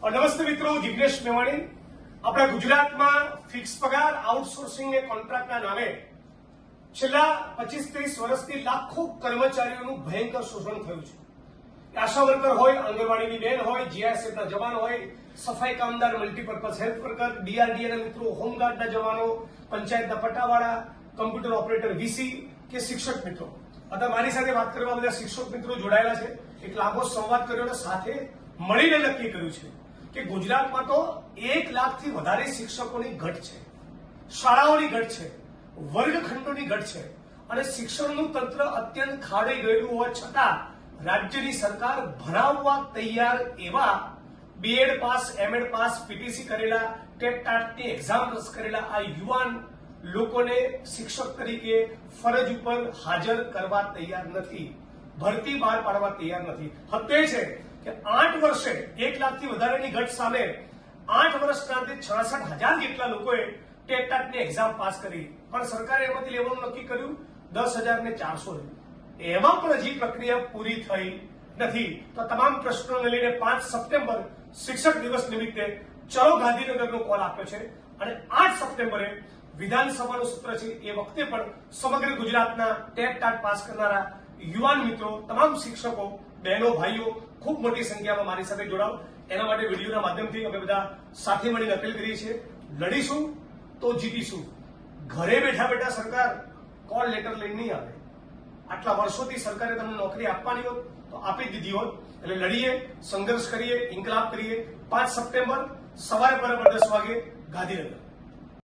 નમસ્તે મિત્રો, જિગ્નેશ મેવાણી। આપણા ગુજરાતમાં ફિક્સ પગાર આઉટસોર્સિંગ ને કોન્ટ્રાક્ટના નામે છેલ્લા 25-30 વર્ષથી લાખો કર્મચારીઓનું ભયંકર શોષણ થયું છે। આશા વર્કર હોય, આંગણવાડીની બેન હોય, જીઆઈએસએફના જવાન હોય, સફાઈ કામદાર, મલ્ટીપર્પઝ હેલ્થ વર્કર, ડીઆરડીએના મિત્રો, હોમગાર્ડના જવાનો, પંચાયતના પટાવાળા, કમ્પ્યુટર ઓપરેટર વીસી કે શિક્ષક મિત્રો। અત્યારે મારી સાથે વાત કરવા બધા શિક્ષક મિત્રો જોડાયેલા છે। એક લાંબો સંવાદ કર્યો અને સાથે મળીને નક્કી કર્યું છે કે ગુજરાતમાં તો 1 લાખથી વધારે શિક્ષકોની ઘટ છે, શાળાઓની ઘટ છે, વર્ગખંડોની ઘટ છે અને શિક્ષણનું તંત્ર અત્યંત ખાડાઈ ગયેલું હોવા છતાં રાજ્યની સરકાર ભણાવવા તૈયાર એવા BEd pass, MEd pass, PTC કરેલા, ટેટ ટાટની એક્ઝામ પાસ કરેલા આ યુવાન લોકોને શિક્ષક તરીકે ફરજ ઉપર હાજર કરવા તૈયાર નથી, ભરતી બહાર પાડવા તૈયાર નથી। હત્ય છે કે 8 વર્ષે 1 લાખથી વધારેની ઘટ સામે 8 વર્ષના અંતે 66,000 જેટલા લોકોએ ટેટ ટાટની એક્ઝામ પાસ કરી, પણ સરકારે એમાંથી લેવાનું નક્કી કર્યું 10,400। એમાં પણ હજી પ્રક્રિયા પૂરી થઈ નથી। તો તમામ પ્રશ્નોને લઈને 5 સપ્ટેમ્બર શિક્ષક દિવસ નિમિત્તે ચલો ગાંધીનગરનો કોલ આપ્યો છે અને 8 સપ્ટેમ્બરે વિધાનસભાનું સત્ર છે। એ વખતે પણ સમગ્ર ગુજરાતના ટેટ ટાટ પાસ કરનારા યુવાન મિત્રો, તમામ શિક્ષકો, બહેનો, ભાઈઓ ખૂબ મોટી સંખ્યામાં મારી સાથે જોડાઓ। એના માટે વિડીયોના માધ્યમથી અમે બધા સાથે મળીને અપીલ કરીએ છીએ, લડીશું તો જીતીશું। ઘરે બેઠા બેઠા સરકાર કોલ લેટર લઈને નહીં આવે। આટલા વર્ષોથી સરકારે તમને નોકરી આપવાની હોત તો આપી દીધી હોત। એટલે લડીએ, સંઘર્ષ કરીએ, ઇન્કલાબ કરીએ। 5 સપ્ટેમ્બર સવારે બરાબર 10 વાગે ગાંધીનગર।